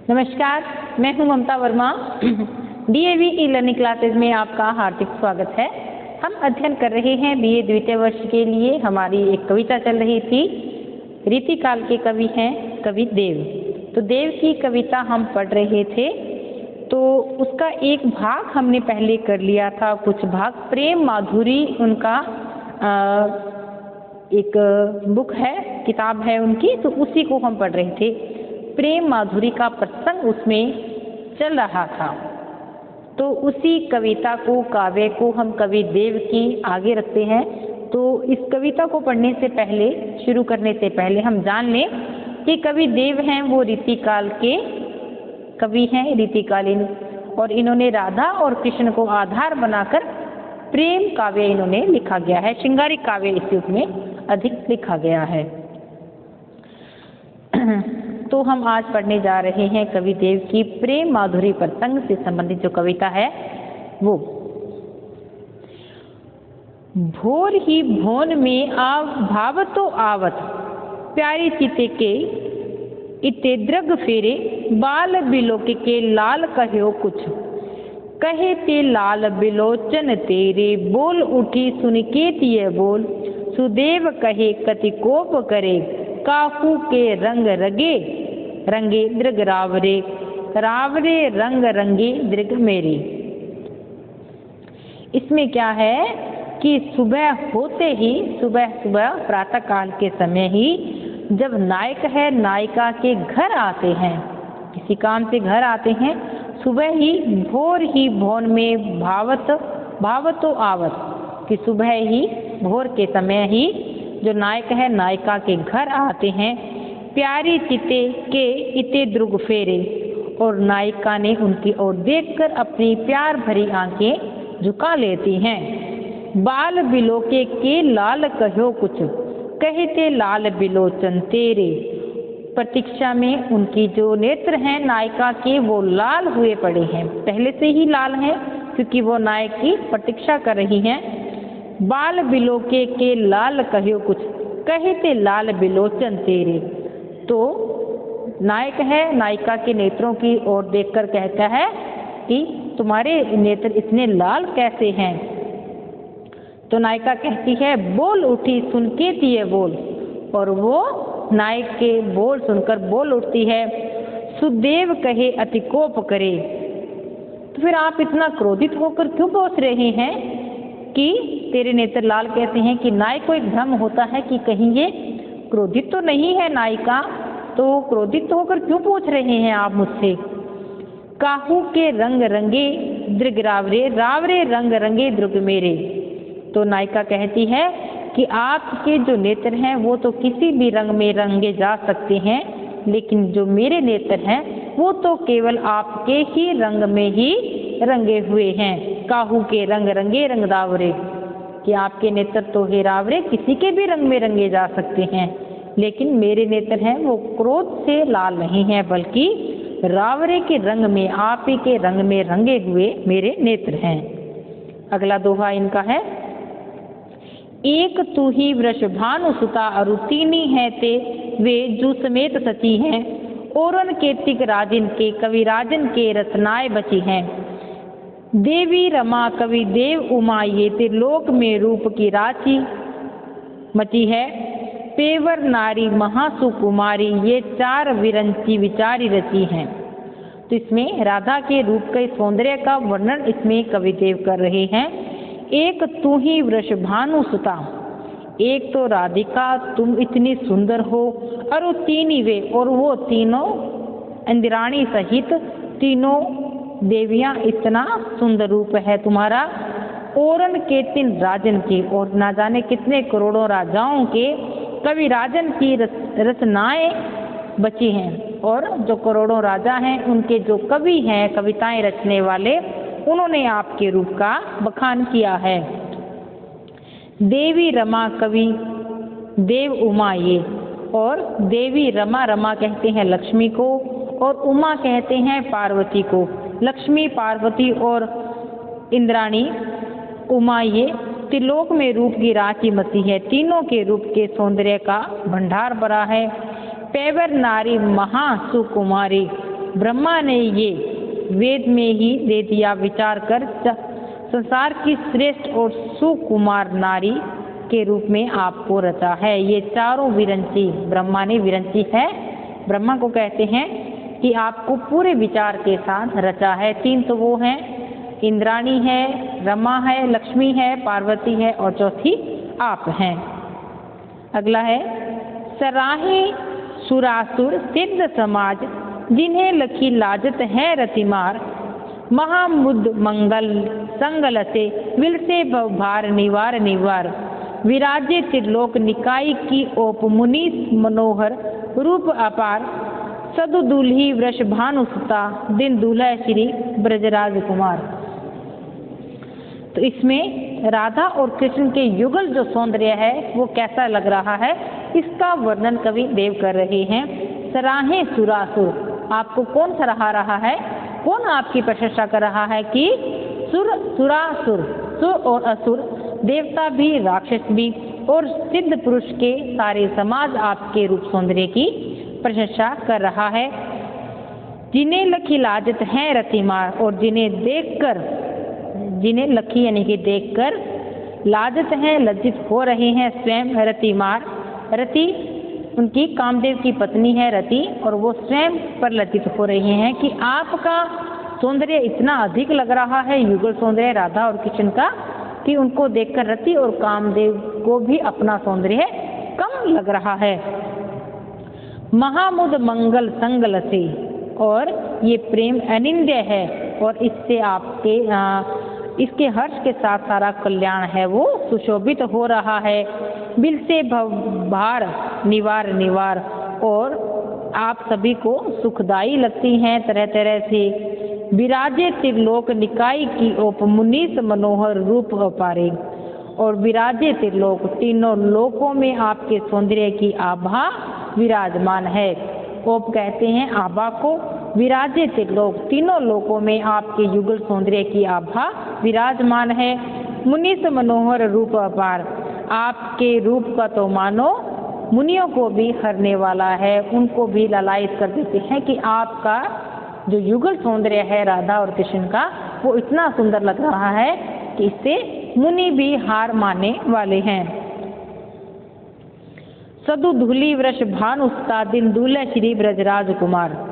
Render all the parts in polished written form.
नमस्कार, मैं हूं Mamta Verma. DAV e learning classes में आपका हार्दिक स्वागत है। हम अध्ययन कर रहे हैं बीए द्वितीय वर्ष के लिए। हमारी एक कविता चल रही थी। रीतिकाल के कवि हैं कवि देव। तो देव की कविता हम पढ़ रहे थे, तो उसका एक भाग हमने पहले कर लिया था। कुछ भाग प्रेम माधुरी उनका एक बुक है, किताब है उनकी, तो उसी को हम पढ़ रहे थे। प्रेम माधुरी का प्रसंग उसमें चल रहा था, तो उसी कविता को, काव्य को हम कवि देव की आगे रखते हैं। तो इस कविता को पढ़ने से पहले, शुरू करने से पहले हम जान लें कि कवि देव हैं वो रीतिकाल के कवि हैं, रीतिकालीन, और इन्होंने राधा और कृष्ण को आधार बनाकर प्रेम काव्य इन्होंने लिखा गया है। श्रृंगारिक काव्य इस युग में अधिक लिखा गया है। तो हम आज पढ़ने जा रहे हैं कवि देव की प्रेम माधुरी प्रसंग से संबंधित जो कविता है वो। भोर ही भोन में भावतो आवत, प्यारी चिते के इते द्रग फेरे, बाल बिलोक के लाल कहो कुछ, कहे ते लाल बिलोचन तेरे, बोल उठी सुन के तिये बोल, सुदेव कहे कति कोप करे, काहू के रंग रगे रंगे दृग रावरे, रावरे रंग रंगे दृग मेरे। इसमें क्या है कि सुबह होते ही, सुबह प्रातः काल के समय ही, जब नायक है नायिका के घर आते हैं, किसी काम से घर आते हैं, सुबह ही भोर ही भोन में भावतो आवत, कि सुबह ही भोर के समय ही जो नायक है नायिका के घर आते हैं, प्यारी चिते के इते द्रुग फेरे, और नायिका ने उनकी ओर देखकर अपनी प्यार भरी आंखें झुका लेती हैं। बाल बिलोके के लाल कहो कुछ, कहते लाल बिलोचन तेरे, प्रतीक्षा में उनकी जो नेत्र हैं नायिका के वो लाल हुए पड़े हैं, पहले से ही लाल हैं क्योंकि वो नायक की प्रतीक्षा कर रही हैं। बाल बिलोके के लाल कहो कुछ, कहते लाल बिलोचन तेरे। तो नायक है नायिका के नेत्रों की ओर देखकर कहता है कि तुम्हारे नेत्र इतने लाल कैसे हैं। तो नायिका कहती है बोल उठी सुन के दिए बोल, और वो नायक के बोल सुनकर बोल उठती है, सुदेव कहे अति कोप करे। तो फिर आप इतना क्रोधित होकर क्यों पूछ रहे हैं कि तेरे नेत्र लाल कैसे हैं? कि नायक को एक भ्रम होता है कि कहीं ये क्रोधित तो नहीं है नायिका, तो क्रोधित होकर क्यों पूछ रहे हैं आप मुझसे। काहू के रंग रंगे दृग रावरे, रावरे रंग रंगे दृग मेरे। तो नायिका कहती है कि आपके जो नेत्र हैं वो तो किसी भी रंग में रंगे जा सकते हैं, लेकिन जो मेरे नेत्र हैं वो तो केवल आपके ही रंग में ही रंगे हुए हैं। काहू के रंग रंगे रंग रावरे, कि आपके नेत्र तो हे रावरे किसी के भी रंग में रंगे जा सकते हैं, लेकिन मेरे नेत्र हैं वो क्रोध से लाल नहीं हैं, बल्कि रावरे के रंग में, आप ही के रंग में रंगे हुए मेरे नेत्र हैं। अगला दोहा इनका है, एक तू ही वृषभानु सुता, अरु तीनी है ते वे जू समेत सची हैं, ओरन के तिक राजिन के कवि राजन के रचनाएं बची हैं। देवी रमा कवि देव उमा, ये त्रिलोक में रूप की राची मची है, पेवर नारी महासुकुमारी, ये चार विरंची विचारी रची हैं। तो इसमें राधा के रूप के सौंदर्य का वर्णन इसमें कवि देव कर रहे हैं। एक तू ही वृषभानु सुता, एक तो राधिका तुम इतनी सुंदर हो, और वो तीन ही वे, और वो तीनों इंद्राणी सहित तीनों देवियां, इतना सुंदर रूप है तुम्हारा। ओरन के तीन राजन की, और ना जाने कितने करोड़ों राजाओं के कवि राजन की रचनाएं बची हैं, और जो करोड़ों राजा हैं उनके जो कवि हैं, कविताएं रचने वाले, उन्होंने आपके रूप का बखान किया है। देवी रमा कवि देव उमा ये, और देवी रमा, रमा कहते हैं लक्ष्मी को, और उमा कहते हैं पार्वती को। लक्ष्मी, पार्वती और इंद्राणी उमा ये त्रिलोक में रूप की राची मती है, तीनों के रूप के सौंदर्य का भंडार भरा है। पेवर नारी महासुकुमारी, ब्रह्मा ने ये वेद में ही दे दिया विचार कर संसार की श्रेष्ठ और सुकुमार नारी के रूप में आपको रचा है। ये चारों विरंची ब्रह्मा ने विरंची है, ब्रह्मा को कहते हैं कि आपको पूरे विचार के साथ रचा है। तीन तो वो हैं, इंद्राणी है, रमा है, लक्ष्मी है, पार्वती है और चौथी आप हैं। अगला है सराहे सुरासुर सिद्ध समाज जिन्हें लखी लाजत है रतिमार महामुद मंगल संगल से विल से भार निवार निवार विराजे त्रिलोक निकाय की ओप मुनि मनोहर रूप अपार सदु दूल्ही वृष भानुसुता दिन दूल्हा श्री ब्रजराज कुमार। तो इसमें राधा और कृष्ण के युगल जो सौंदर्य है वो कैसा लग रहा है, इसका वर्णन कवि देव कर रहे हैं। सराहे सुरासुर, आपको कौन सराहा रहा है, कौन आपकी प्रशंसा कर रहा है कि सुरासुर, सुर और असुर, देवता भी राक्षस भी और सिद्ध पुरुष के सारे समाज आपके रूप सौंदर्य की प्रशंसा कर रहा है। जिन्हें लखी लाजत है रतिमार, और जिन्हें देखकर, जिन्हें लखी यानी कि देखकर लाजत है लज्जित हो रहे हैं स्वयं रतिमार। रति उनकी कामदेव की पत्नी है रति, और वो स्वयं पर लज्जित हो रहे हैं कि आपका सौंदर्य इतना अधिक लग रहा है, युगल सौंदर्य राधा और कृष्ण का, कि उनको देखकर रति और कामदेव को भी अपना सौंदर्य कम लग रहा है। महामुद मंगल संगल से, और ये प्रेम अनिंद्य है और इससे आपके इसके हर्ष के साथ सारा कल्याण है वो सुशोभित हो रहा है। बिल से भार निवार निवार, और आप सभी को सुखदाई लगती हैं तरह तरह से। विराजे त्रिलोक निकाय की ओप मुनीस मनोहर रूप अपारे, और विराजे त्रिलोक, तीनों लोकों में आपके सौंदर्य की आभा विराजमान है। ओप कहते हैं आभा को। विराजे त्रिलोक, तीनों लोकों में आपके युगल सौंदर्य की आभा विराजमान है। मुनीस मनोहर रूप अपार, आपके रूप का तो मानो मुनियों को भी हरने वाला है, उनको भी ललायित कर देते हैं कि आपका जो युगल सौंदर्य है राधा और कृष्ण का, वो इतना सुंदर लग रहा है कि इससे मुनि भी हार मानने वाले हैं। सदु धूली वृष भानुसुता दिन दूल्हा श्री ब्रजराज कुमार,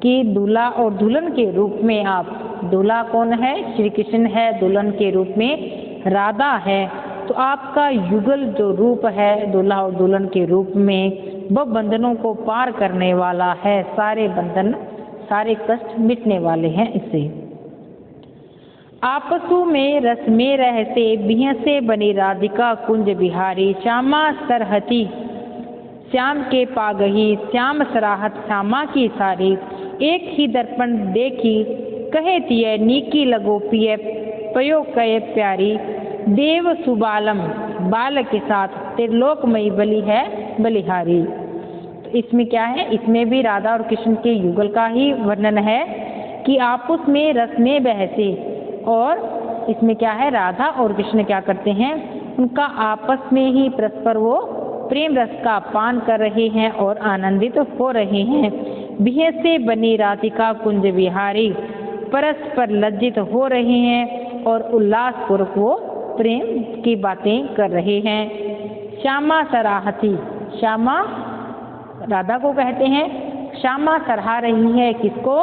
कि दूल्हा और दुल्हन के रूप में आप, दूल्हा कौन है, श्री कृष्ण है, दुल्हन के रूप में राधा है। तो आपका युगल जो रूप है दूल्हा और दुल्हन के रूप में, वह बंधनों को पार करने वाला है, सारे बंधन सारे कष्ट मिटने वाले हैं इससे। आपसु में रस में रहते बिह से बनी राधिका कुंज बिहारी, श्यामा सरहती श्याम के पागही श्याम सराहत श्यामा की सारी। एक ही दर्पण देखी कहे तिय नीकी लगो पिय पयो कहे प्यारी, देव सुबालम बाल के साथ त्रिलोकमयी बलि है बलिहारी। तो इसमें क्या है, इसमें भी राधा और कृष्ण के युगल का ही वर्णन है कि आपस में रस में बहसे, और इसमें क्या है, राधा और कृष्ण क्या करते हैं, उनका आपस में ही परस्पर वो प्रेम रस का पान कर रहे हैं और आनंदित हो रहे हैं। बिह से बनी राधिका कुंज विहारी, परस्पर लज्जित हो रहे हैं और उल्लासपूर्वक वो प्रेम की बातें कर रहे हैं। श्यामा सराहती, श्यामा राधा को कहते हैं, श्यामा सराह रही है किसको,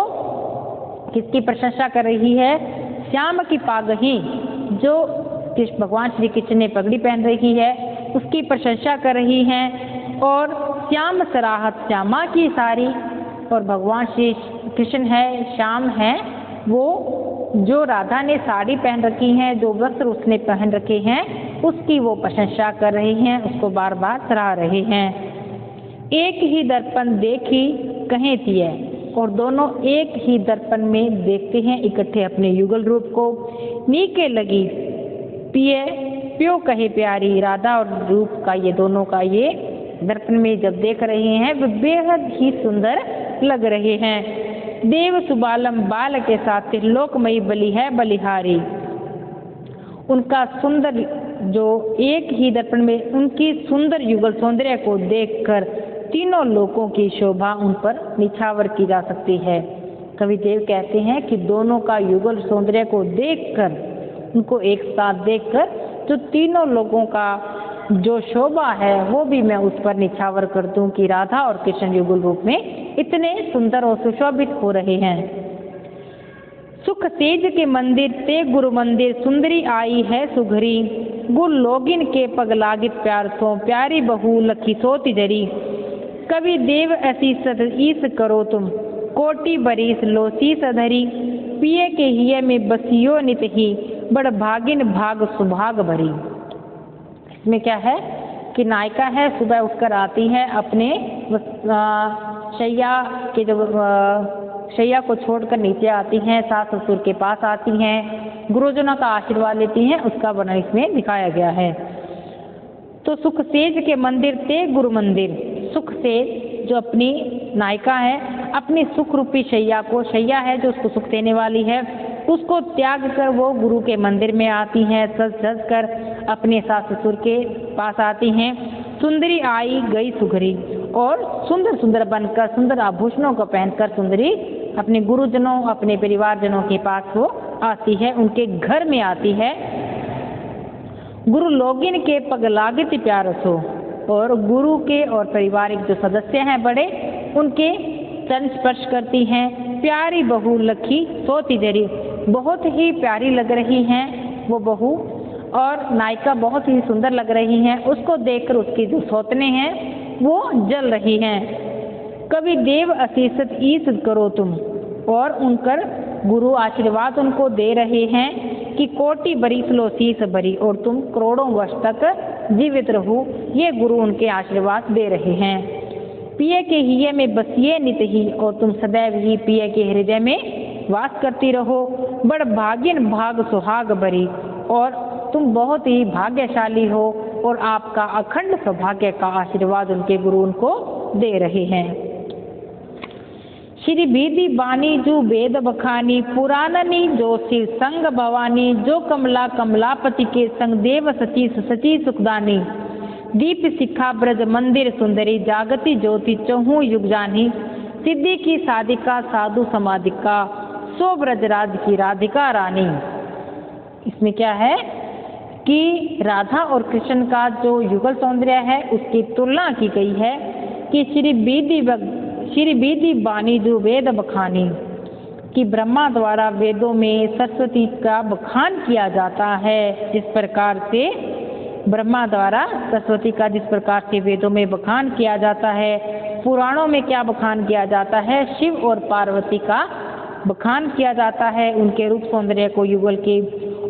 किसकी प्रशंसा कर रही है, श्याम की पागही, जो भगवान श्री कृष्ण ने पगड़ी पहन रही है उसकी प्रशंसा कर रही हैं। और श्याम सराहत श्यामा की सारी, और भगवान श्री कृष्ण है श्याम है, वो जो राधा ने साड़ी पहन रखी है, जो वस्त्र उसने पहन रखे हैं, उसकी वो प्रशंसा कर रहे हैं, उसको बार बार सराह रहे हैं। एक ही दर्पण देखी कहें तिय, और दोनों एक ही दर्पण में देखते हैं इकट्ठे अपने युगल रूप को। नीके लगी पिय प्यो कहे प्यारी, राधा और रूप का ये दोनों का ये दर्पण में जब देख रहे हैं वे बेहद ही सुंदर लग रहे हैं। देव सुबालम बाल के साथ त्रिलोकमयी बलि है बलिहारी, उनका सुंदर जो एक ही दर्पण में उनकी सुंदर युगल सौंदर्य को देखकर तीनों लोकों की शोभा उन पर निछावर की जा सकती है। कविदेव कहते हैं कि दोनों का युगल सौंदर्य को देखकर, उनको एक साथ देखकर जो तीनों लोगों का जो शोभा है वो भी मैं उस पर निछावर कर दूं कि राधा और कृष्ण युगल रूप में इतने सुंदर और सुशोभित हो रहे हैं। सुख तेज के मंदिर ते गुरु मंदिर, सुंदरी आई है सुघरी, गुल लोगिन के पग लागित प्यार सो, प्यारी बहू लखी सो तिजरी। कवि देव ऐसी ईस करो तुम, कोटि बरीस लो शीस धरी, पिए के हिये में बसियो नित ही, बड़ भागिन भाग सुभाग भरी। इसमें क्या है कि नायिका है, सुबह उठकर आती है, अपने शैया के जो शैया को छोड़कर नीचे आती हैं, सास ससुर के पास आती हैं, गुरुजनों का आशीर्वाद लेती हैं, उसका वर्णन इसमें दिखाया गया है। तो सुख सेज के मंदिर ते गुरु मंदिर, सुख सेज जो अपनी नायिका है अपनी सुख रूपी शैया को, शैया है जो उसको सुख देने वाली है, उसको त्याग कर वो गुरु के मंदिर में आती हैं, सज सज कर अपने सास ससुर के पास आती हैं। सुंदरी आई गई सुघरी, और सुंदर सुंदर बनकर, सुंदर आभूषणों को पहनकर सुंदरी अपने गुरुजनों, अपने परिवारजनों के पास वो आती है, उनके घर में आती है। गुरु लोगिन के पग लागित प्यार सो, और गुरु के और पारिवारिक जो सदस्य हैं बड़े, उनके चरण स्पर्श करती हैं। प्यारी बहू लखी सो तिजरी, बहुत ही प्यारी लग रही हैं वो बहू, और नायिका बहुत ही सुंदर लग रही हैं। उसको देखकर उसकी जो सौतने हैं वो जल रही हैं। कवि देव असीसत ईस करो तुम, और उनकर गुरु आशीर्वाद उनको दे रहे हैं कि कोटि बरीस लो शीस भरी, और तुम करोड़ों वर्ष तक जीवित रहो, ये गुरु उनके आशीर्वाद दे रहे हैं। पिए के हिये में बसिए नित ही, और तुम सदैव ही पिए के हृदय में वास करती रहो। बड़ भागिन भाग सुहाग भरी, और तुम बहुत ही भाग्यशाली हो, और आपका अखंड सौभाग्य का आशीर्वाद उनके गुरु उनको दे रहे हैं। श्री बीदी बानी जो वेद बखानी, पुराननी जो शिव संग भवानी, जो कमला कमलापति के संग देव सची सची सुखदानी। दीप शिखा ब्रज मंदिर सुंदरी, जागती ज्योति चहु युग जानी। सिद्धि की साधिका साधु समाधिका, सो ब्रजराज की राधिका रानी। इसमें क्या है कि राधा और कृष्ण का जो युगल सौंदर्य है उसकी तुलना की गई है कि श्री बीदी बानी जो वेद बखानी, कि ब्रह्मा द्वारा वेदों में सरस्वती का बखान किया जाता है। जिस प्रकार से ब्रह्मा द्वारा सरस्वती का जिस प्रकार से वेदों में बखान किया जाता है, पुराणों में क्या बखान किया जाता है, शिव और पार्वती का बखान किया जाता है, उनके रूप सौंदर्य को युगल के,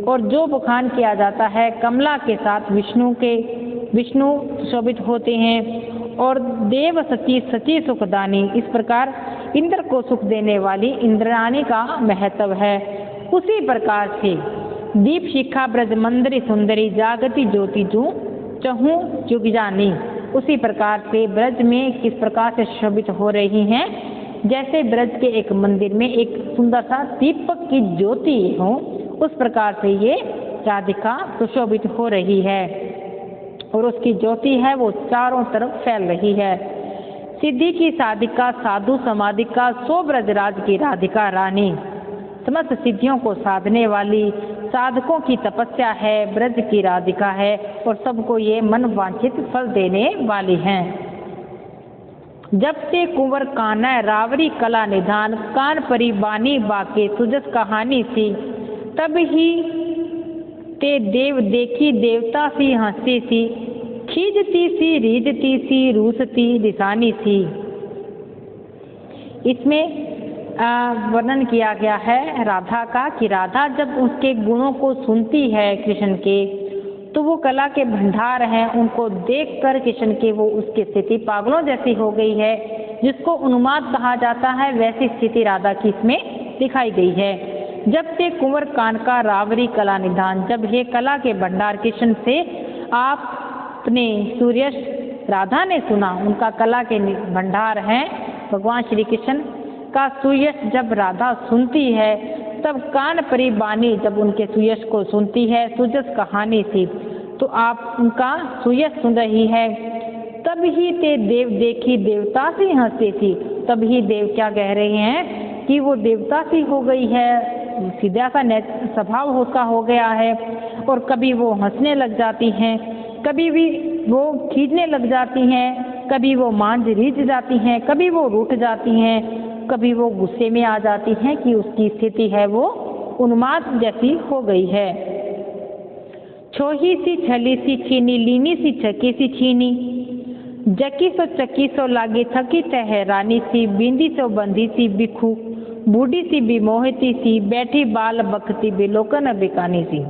और जो बखान किया जाता है कमला के साथ विष्णु शोभित होते हैं, और देव सची सची सुखदानी। इस प्रकार इंद्र को सुख देने वाली इंद्राणी का महत्व है। उसी प्रकार से दीप शिखा ब्रज मंदिर सुंदरी, जागती ज्योति जो चहु युग जानी। उसी प्रकार से ब्रज में किस प्रकार से शोभित हो रही हैं, जैसे ब्रज के एक मंदिर में एक सुंदर सा दीपक की ज्योति हो, उस प्रकार से ये राधिका सुशोभित हो रही है, और उसकी ज्योति है वो चारों तरफ फैल रही है। सिद्धि की साधिका साधु समाधिका, सो ब्रजराज की राधिका रानी। समस्त सिद्धियों को साधने वाली, साधकों की तपस्या है, ब्रज की राधिका है, और सबको ये मन वांछित फल देने वाली हैं। जब से कुंवर कान्हा रावरी कला निधान, कान परी बानी बाके सुजस कहानी सी। तब ही ते देव देखी देवता सी हंसती सी, खींचती सी रीझती सी रूसती दिशानी सी। इसमें वर्णन किया गया है राधा का कि राधा जब उसके गुणों को सुनती है कृष्ण के, तो वो कला के भंडार हैं, उनको देखकर कृष्ण के वो उसकी स्थिति पागलों जैसी हो गई है, जिसको उन्माद कहा जाता है, वैसी स्थिति राधा की इसमें दिखाई गई है। जब से कुंवर कान का रावरी कला निधान, जब ये कला के भंडार कृष्ण से आपने सूर्यश राधा ने सुना, उनका कला के भंडार हैं भगवान श्री कृष्ण का सुयश जब राधा सुनती है, तब कान परी बानी जब उनके सुयश को सुनती है, सुजस कहानी सी, तो आप उनका सुयश सुन रही है, तब ही ते देव देखी देवता सी हंसे थी। तब ही देव क्या कह रहे हैं कि वो देवता सी हो गई है, सीधा सा स्वभाव उसका हो गया है। और कभी वो हंसने लग जाती हैं, कभी भी वो खींचने लग जाती हैं, कभी वो मांझ रीझ जाती हैं, कभी वो रूठ जाती हैं, कभी वो गुस्से में आ जाती हैं कि उसकी स्थिति है वो उन्माद जैसी हो गई है। छोही सी छली सी छीनी, लीनी सी चकी सी छीनी, जकी सो चकी सो लागी थकी ठहरानी सी, बिंदी सो बंधी सी बिखू, बूढ़ी सी भी मोहती सी, बैठी बाल बकती बिलोकन बिकानी सी।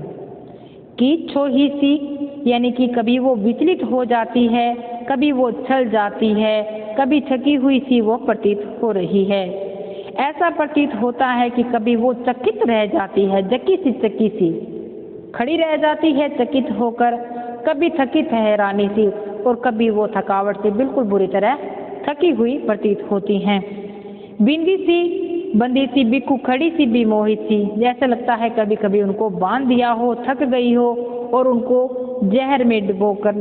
कि छोही सी यानी कि कभी वो विचलित हो जाती है, कभी वो छल जाती है, कभी थकी हुई सी वो प्रतीत हो रही है। ऐसा प्रतीत होता है कि कभी वो चकित रह जाती है, जकी सी चकी सी खड़ी रह जाती है चकित होकर, कभी थकी ठहरानी सी, और कभी वो थकावट से बिल्कुल बुरी तरह थकी हुई प्रतीत होती हैं। बिंदी सी बंदी सी बिकू, खड़ी सी भी मोहित सी, जैसा लगता है कभी कभी उनको बांध दिया हो, थक गई हो और उनको जहर में डुबो कर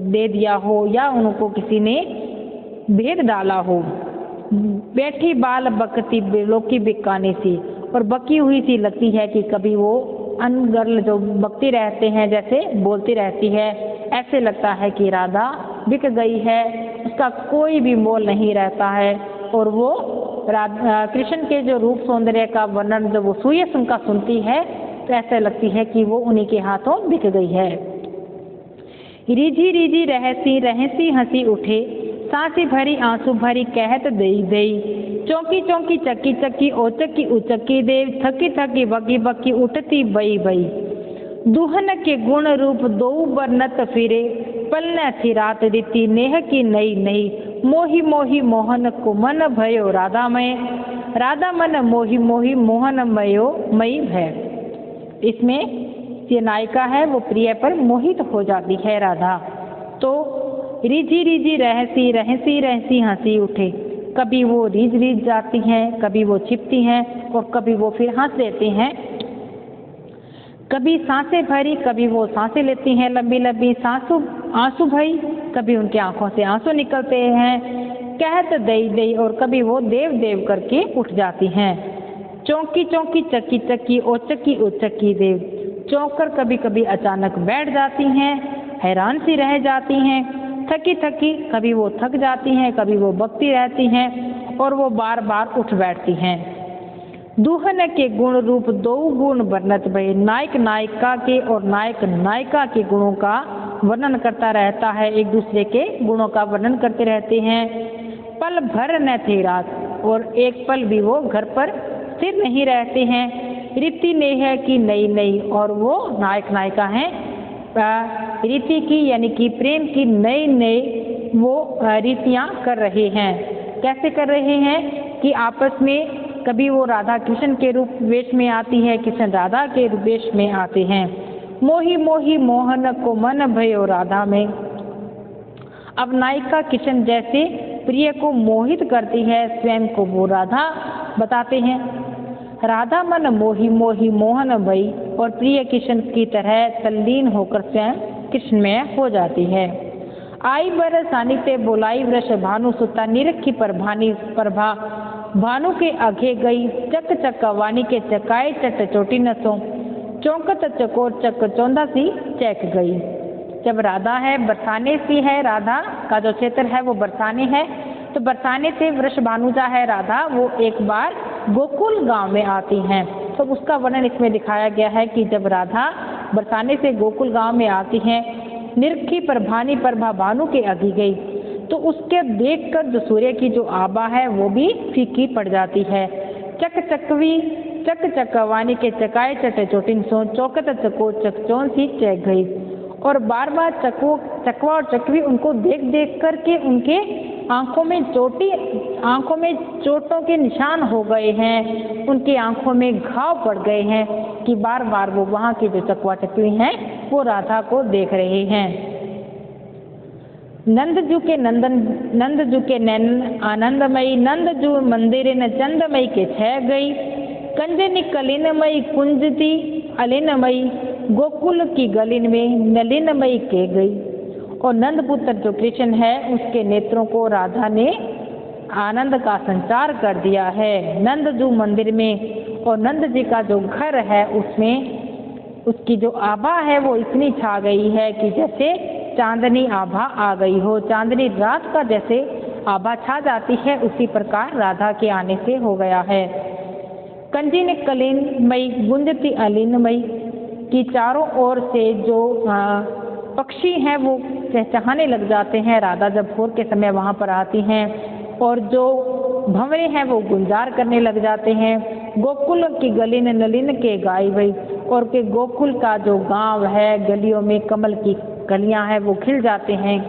दे दिया हो, या उनको किसी ने भेद डाला हो। बैठी बाल बकती बिलोकी बिकानी सी, और बकी हुई सी लगती है कि कभी वो अनगर्ल जो बकती रहते हैं जैसे बोलती रहती है, ऐसे लगता है कि राधा बिक गई है, उसका कोई भी मोल नहीं रहता है। और वो कृष्ण के जो रूप सौंदर्य का वर्णन जब वो सुयस उनका सुनती है तो ऐसे लगती है कि वो उन्हीं के हाथों बिक गई है। रिझी रिझी रहसी रहसी हंसी उठे, सांसी भरी आंसू भरी कहत दई दई, चौकी चौकी चक्की चक्की ओचक्की उचक्की देव, थकी थकी बकी बकी उठती बई बई। दुहन के गुण रूप दो बरनत फिरे, पलने थी रात रीति नेह की नई नई, मोही मोही मोहन को मन भयो राधामय, राधा मन मोही मोही मोहन मयो मई भय। इसमें ये नायिका है वो प्रिय पर मोहित हो जाती है राधा। तो रिझी रिझी रहसी रहसी रहसी हंसी उठे, कभी वो रीझ रीझ जाती हैं, कभी वो छिपती हैं और कभी वो फिर हंस देती हैं। कभी सांसें भरी, कभी वो सांसें लेती हैं लंबी लंबी, आंसू भरी, कभी उनकी आंखों से आंसू निकलते हैं, कहत दई दई, और कभी वो देव देव करके उठ जाती हैं। चौकी चौकी चक्की चक्की ओचक्की उचक्की देव, चौंक कर कभी कभी अचानक बैठ जाती हैं, हैरान सी रह जाती हैं, थकी थकी, कभी वो थक जाती हैं, कभी वो बकती रहती हैं और वो बार बार उठ बैठती हैं। दुहन के गुण रूप दो गुण वर्णत भय, नायक नायिका के और नायक नायिका के गुणों का वर्णन करता रहता है, एक दूसरे के गुणों का वर्णन करते रहते हैं। पल भर न थे रात, और एक पल भी वो घर पर स्थिर नहीं रहते हैं। रीति नेह की नई नई, और वो नायक नायिका हैं रीति की यानी कि प्रेम की नई नई वो रीतियाँ कर रहे हैं। कैसे कर रहे हैं कि आपस में कभी वो राधा कृष्ण के रूप वेश में आती है, कृष्ण राधा के वेश में आते हैं। मोही मोही मोहन को मन भयो राधा में, अब नायिका कृष्ण जैसे प्रिय को मोहित करती है, स्वयं को वो राधा बताते हैं। राधा मन मोही मोही मोहन भई, और प्रिय कृष्ण की तरह तल्लीन होकर स्वयं कृष्ण में हो जाती है। आई बरस सानिते बोलाई वृष भानु सुता, निरखी पर भानी प्रभा भानु के आगे गई, चक चक वानी के चकाए चट चोटी नसों, चौंकत चकोर चक चौंधा सी चैक गई। जब राधा है बरसाने सी है, राधा का जो क्षेत्र है वो बरसाने है, तो बरसाने से वृष भानुजा है राधा, वो एक बार गोकुल गांव में आती हैं। तो उसका वर्णन इसमें दिखाया गया है कि जब राधा बरसाने से गोकुल गांव में आती हैं, निरखी पर भानी प्रभा भानु के आगे गई, तो उसके देखकर जो सूर्य की जो आभा है वो भी फीकी पड़ जाती है। चक चकवी चक चकवानी के चकाए चटे चोटिन सो, चौकत चको चकचौन सी चैक गई, और बार बार चकवा और चकवी उनको देख देख करके उनके आंखों में चोटों के निशान हो गए हैं, उनकी आंखों में घाव पड़ गए हैं कि बार बार वो वहाँ की जो चकवा चकवी हैं वो राधा को देख रहे हैं। नंदजू के नैन आनंदमयी, नंदजू मंदिर न चंदमयी के छह गई, कंजनी कलिनमयी कुंजती अलिनमयी, गोकुल की गलिन में नलिनमयी के गई, और नंद पुत्र जो कृष्ण है उसके नेत्रों को राधा ने आनंद का संचार कर दिया है। नंद जो मंदिर में और नंद जी का जो घर है उसमें उसकी जो आभा है वो इतनी छा गई है कि जैसे चांदनी आभा आ गई हो। चांदनी रात का जैसे आभा छा जाती है उसी प्रकार राधा के आने से हो गया है। कंजिन कलीनमयी गुंजती अलीनमयी की चारों ओर से जो पक्षी हैं वो चहचहाने लग जाते हैं राधा जब भोर के समय वहाँ पर आती हैं, और जो भंवरे हैं वो गुंजार करने लग जाते हैं। गोकुल की गलीन नलिन के गाई भई, और के गोकुल का जो गांव है गलियों में कमल की कलियां हैं वो खिल जाते हैं।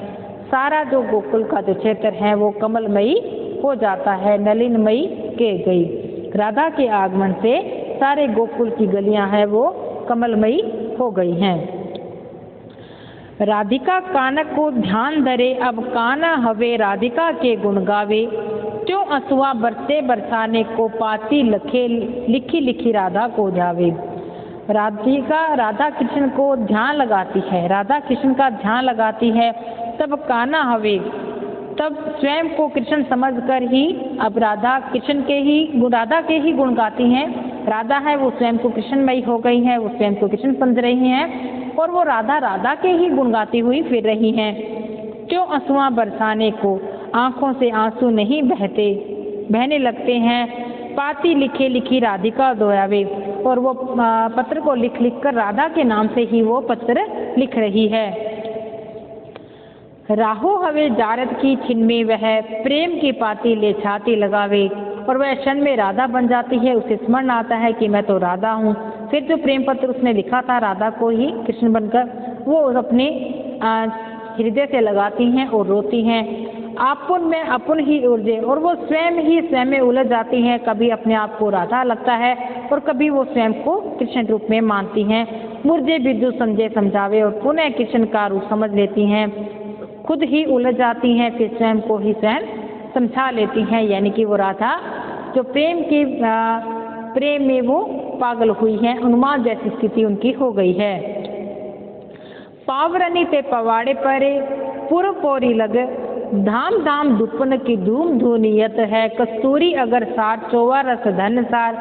सारा जो गोकुल का जो क्षेत्र है वो कमलमयी हो जाता है, नलिनमयी के गई। राधा के आगमन से सारे गोकुल की गलियां हैं वो कमलमयी हो गई हैं। राधिका कानक को ध्यान धरे अब काना हवे राधिका के गुण गावे, क्यों असुआ बरसे बरसाने को पाती लखे लिखी लिखी राधा को जावे। राधिका राधा कृष्ण को ध्यान लगाती है, राधा कृष्ण का ध्यान लगाती है, तब काना हवे तब स्वयं को कृष्ण समझकर ही अब राधा के ही गुण गाती हैं। राधा है वो स्वयं को कृष्णमयी हो गई है, वो स्वयं को कृष्ण समझ रही हैं और वो राधा के ही गुण गाती हुई फिर रही हैं। क्यों आंसुआ बरसाने को आंखों से आंसू नहीं बहने लगते हैं, पाती लिखे लिखी राधिका दोयावे, और वो पत्र को लिख लिख कर राधा के नाम से ही वो पत्र लिख रही है। राहो हवे जारद की छिन में वह प्रेम की पाती ले छाती लगावे, और वह क्षण में राधा बन जाती है। उसे स्मरण आता है कि मैं तो राधा हूँ। फिर जो प्रेम पत्र उसने लिखा था राधा को ही कृष्ण बनकर, वो अपने हृदय से लगाती हैं और रोती हैं। आपन में अपन ही उलझे, और वो स्वयं में उलझ जाती हैं। कभी अपने आप को राधा लगता है और कभी वो स्वयं को कृष्ण रूप में मानती हैं। मुरझे बिरजू समझे समझावे, और पुनः कृष्ण का रूप समझ लेती हैं। खुद ही उलझ जाती हैं, फिर स्वयं को ही स्वयं समझा लेती हैं। यानी कि वो राधा जो प्रेम में वो पागल हुई है, उन्माद जैसी स्थिति उनकी हो गई है। पावरनी ते पवाड़े परे पुर पोरी लग, धाम धाम दुपन की धूम धूनियत है। कस्तूरी अगर सार चोवा रस धन सार,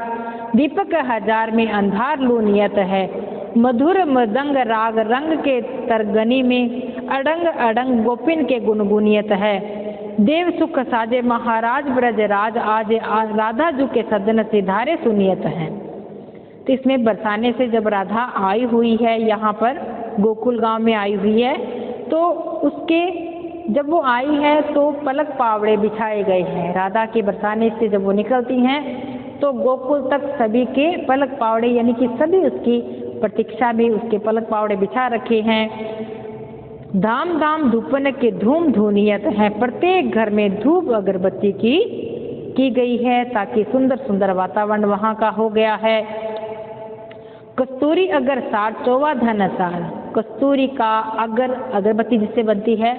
दीपक हजार में अंधार लूनियत है। मधुर मृदंग राग रंग के तरगनी में, अडंग अडंग गोपिन के गुनगुनियत है। देव सुख साजे महाराज ब्रज राज, आज राधा जू के सदन से धारे सुनियत है। तो इसमें बरसाने से जब राधा आई हुई है, यहाँ पर गोकुल गांव में आई हुई है, तो उसके जब वो आई है तो पलक पावड़े बिछाए गए हैं। राधा के बरसाने से जब वो निकलती हैं तो गोकुल तक सभी के पलक पावड़े, यानी कि सभी उसकी प्रतीक्षा में उसके पलक पावड़े बिछा रखे हैं। धाम धाम धूपन के धूम धूनियत है, प्रत्येक घर में धूप अगरबत्ती की गई है, ताकि सुंदर सुंदर वातावरण वहाँ का हो गया है। कस्तूरी अगर सार चौवा धन सार, कस्तूरी का अगरबत्ती जिससे बनती है,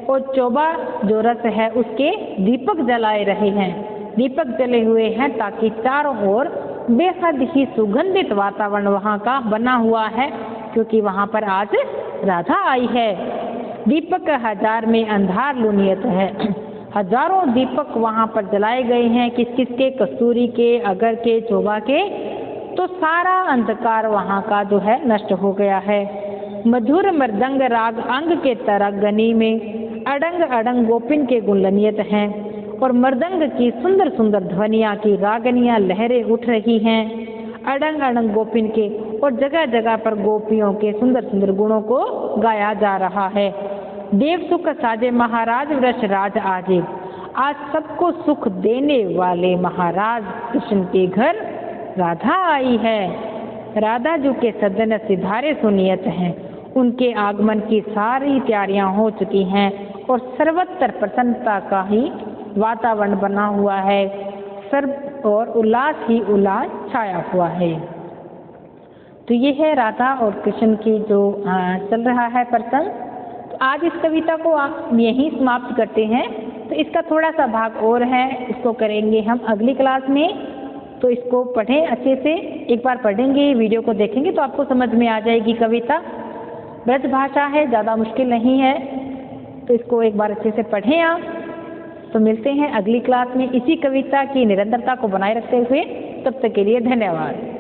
और चौबा जो रस है उसके दीपक जलाए रहे हैं, दीपक जले हुए हैं, ताकि चारों ओर बेहद ही सुगंधित वातावरण वहाँ का बना हुआ है, क्योंकि वहाँ पर आज राधा आई है। दीपक हजार में अंधार लुनियत है, हजारों दीपक वहाँ पर जलाए गए हैं। किस किस के? कस्तूरी के, अगर के, चोबा के। तो सारा अंधकार वहाँ का जो है नष्ट हो गया है। मधुर मृदंग राग अंग के तरगनी में, अडंग अडंग गोपिन के गुणलनियत हैं, और मृदंग की सुंदर सुंदर ध्वनियाँ की रागनियाँ लहरें उठ रही हैं अडंग अडंग गोपिन के, और जगह जगह पर गोपियों के सुंदर सुंदर गुणों को गाया जा रहा है। देव सुख साजे महाराज वृष राज आजे, आज सबको सुख देने वाले महाराज कृष्ण के घर राधा आई है। राधा जी के सदन सिधारे सुनियत हैं, उनके आगमन की सारी तैयारियां हो चुकी हैं और सर्वत्र प्रसन्नता का ही वातावरण बना हुआ है, सर्व और उल्लास ही उल्लास छाया हुआ है। तो ये है राधा और कृष्ण की जो चल रहा है प्रसंग। तो आज इस कविता को आप यहीं समाप्त करते हैं। तो इसका थोड़ा सा भाग और है, इसको करेंगे हम अगली क्लास में। तो इसको पढ़ें अच्छे से, एक बार पढ़ेंगे, वीडियो को देखेंगे तो आपको समझ में आ जाएगी कविता। ब्रज भाषा है, ज़्यादा मुश्किल नहीं है। तो इसको एक बार अच्छे से पढ़ें आप। तो मिलते हैं अगली क्लास में इसी कविता की निरंतरता को बनाए रखते हुए। तब तक के लिए धन्यवाद।